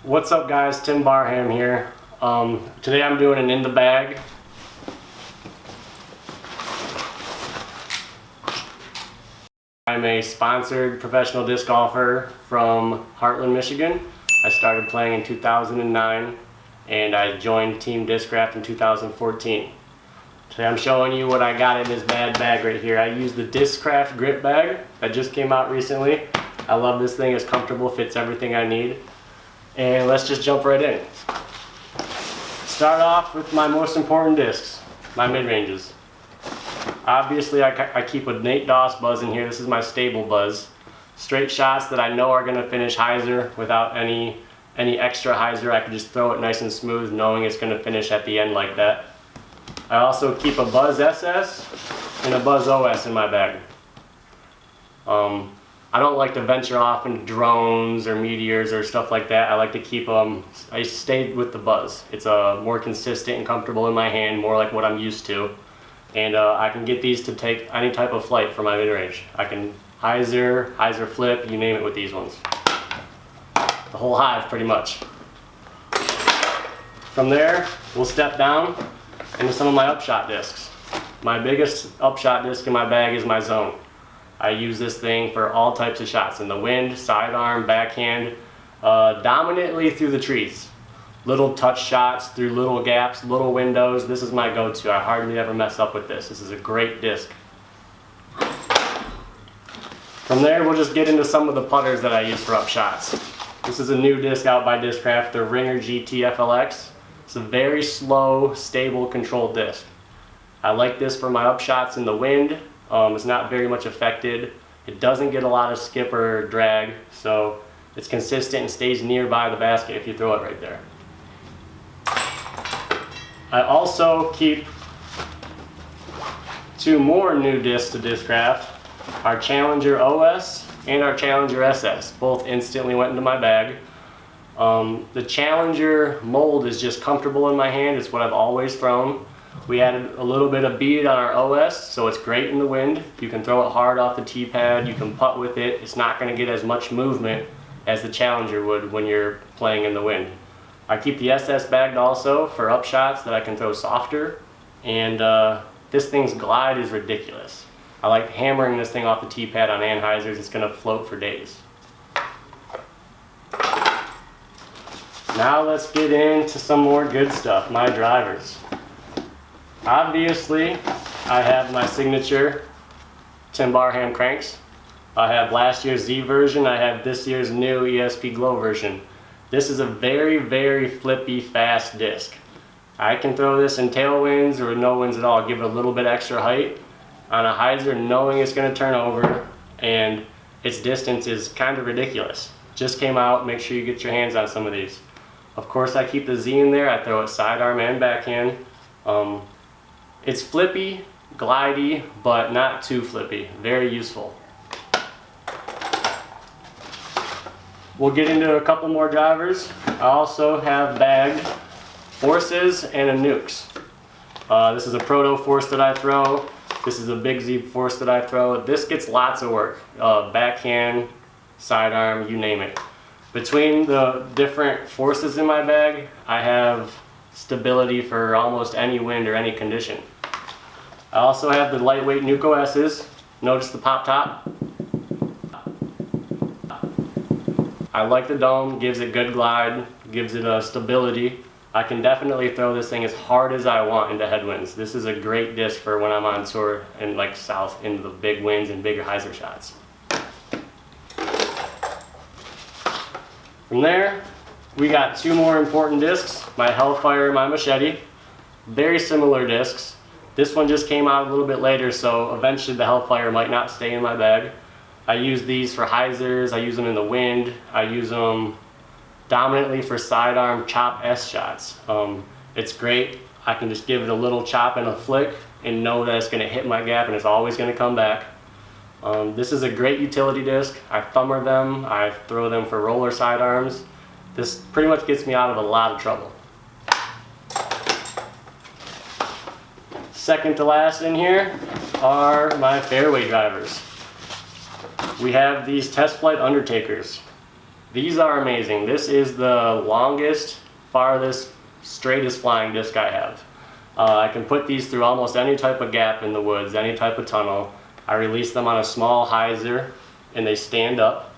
What's up guys, Tim Barham here. Today I'm doing an in the bag. I'm a sponsored professional disc golfer from Heartland, Michigan. I started playing in 2009 and I joined Team Discraft in 2014. Today I'm showing you what I got in this bad bag right here. I use the Discraft grip bag that just came out recently. I love this thing, it's comfortable, fits everything I need. And let's just jump right in. Start off with my most important discs, my mid-ranges. Obviously I keep a Nate Doss buzz in here. This is my stable buzz. Straight shots that I know are going to finish hyzer without any extra hyzer. I can just throw it nice and smooth knowing it's going to finish at the end like that. I also keep a Buzz SS and a Buzz OS in my bag. I don't like to venture off into drones or meteors or stuff like that. I like to keep them, I stayed with the Buzz. It's more consistent and comfortable in my hand, more like what I'm used to. And I can get these to take any type of flight for my mid-range. I can hyzer flip, you name it with these ones. The whole hive pretty much. From there, we'll step down into some of my upshot discs. My biggest upshot disc in my bag is my Zone. I use this thing for all types of shots, in the wind, sidearm, backhand, dominantly through the trees. Little touch shots through little gaps, little windows. This is my go-to. I hardly ever mess up with this. This is a great disc. From there, we'll just get into some of the putters that I use for upshots. This is a new disc out by Discraft, the Ringer GT FLX. It's a very slow, stable, controlled disc. I like this for my upshots in the wind. It's not very much affected. It doesn't get a lot of skip or drag, so it's consistent and stays nearby the basket if you throw it right there. I also keep two more new discs to Discraft, our Challenger OS and our Challenger SS. Both instantly went into my bag. The Challenger mold is just comfortable in my hand. It's what I've always thrown. We added a little bit of bead on our OS, so it's great in the wind. You can throw it hard off the tee pad, you can putt with it. It's not going to get as much movement as the Challenger would when you're playing in the wind. I keep the SS bagged also for upshots that I can throw softer, and this thing's glide is ridiculous. I like hammering this thing off the tee pad on anhyzers. It's going to float for days. Now let's get into some more good stuff, my drivers. Obviously, I have my signature Tim Barham Cranks. I have last year's Z version. I have this year's new ESP Glow version. This is a very, very flippy, fast disc. I can throw this in tailwinds or no winds at all. Give it a little bit extra height on a hyzer, knowing it's going to turn over, and its distance is kind of ridiculous. Just came out. Make sure you get your hands on some of these. Of course, I keep the Z in there. I throw it sidearm and backhand. It's flippy, glidey, but not too flippy. Very useful. We'll get into a couple more drivers. I also have bagged forces and a nukes. This is a proto force that I throw. This is a big Z force that I throw. This gets lots of work. Backhand, sidearm, you name it. Between the different forces in my bag, I have stability for almost any wind or any condition. I also have the lightweight nuke OS's. Notice the pop top. I like the dome, gives it good glide, gives it a stability. I can definitely throw this thing as hard as I want into headwinds. This is a great disc for when I'm on tour and like south into the big winds and bigger hyzer shots. From there, we got two more important discs, my Hellfire and my Machete. Very similar discs. This one just came out a little bit later, so eventually the Hellfire might not stay in my bag. I use these for hyzers, I use them in the wind, I use them dominantly for sidearm chop S shots. It's great. I can just give it a little chop and a flick and know that it's going to hit my gap and it's always going to come back. This is a great utility disc. I thumber them, I throw them for roller sidearms. This pretty much gets me out of a lot of trouble. Second to last in here are my Fairway Drivers. We have these Test Flight Undertakers. These are amazing. This is the longest, farthest, straightest flying disc I have. I can put these through almost any type of gap in the woods, any type of tunnel. I release them on a small hyzer and they stand up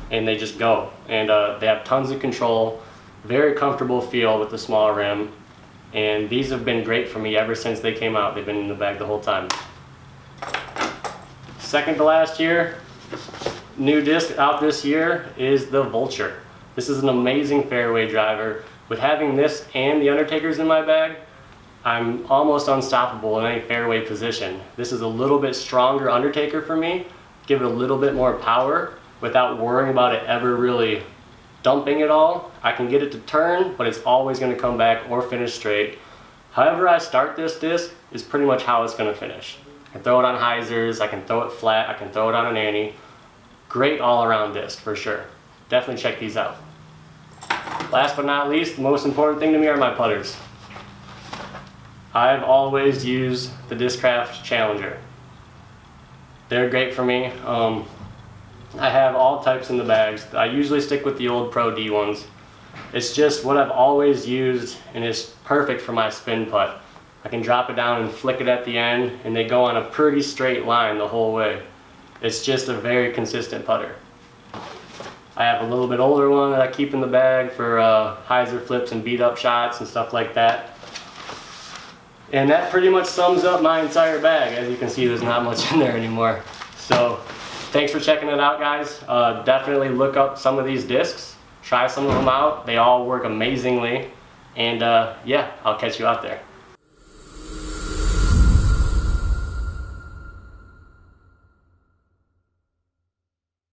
and they just go. And they have tons of control, very comfortable feel with the small rim. And these have been great for me ever since they came out. They've been in the bag the whole time. Second to last year, new disc out this year is the Vulture. This is an amazing fairway driver. With having this and the Undertakers in my bag, I'm almost unstoppable in any fairway position. This is a little bit stronger Undertaker for me, give it a little bit more power without worrying about it ever really dumping it all. I can get it to turn, but it's always going to come back or finish straight. However I start this disc is pretty much how it's going to finish. I can throw it on hyzers, I can throw it flat, I can throw it on an ante. Great all-around disc for sure. Definitely check these out. Last but not least, the most important thing to me are my putters. I've always used the Discraft Challenger. They're great for me. I have all types in the bags. I usually stick with the old Pro D ones. It's just what I've always used and it's perfect for my spin putt. I can drop it down and flick it at the end and they go on a pretty straight line the whole way. It's just a very consistent putter. I have a little bit older one that I keep in the bag for hyzer flips and beat up shots and stuff like that. And that pretty much sums up my entire bag. As you can see, there's not much in there anymore. So thanks for checking it out, guys. Definitely look up some of these discs. Try some of them out. They all work amazingly. And yeah, I'll catch you out there.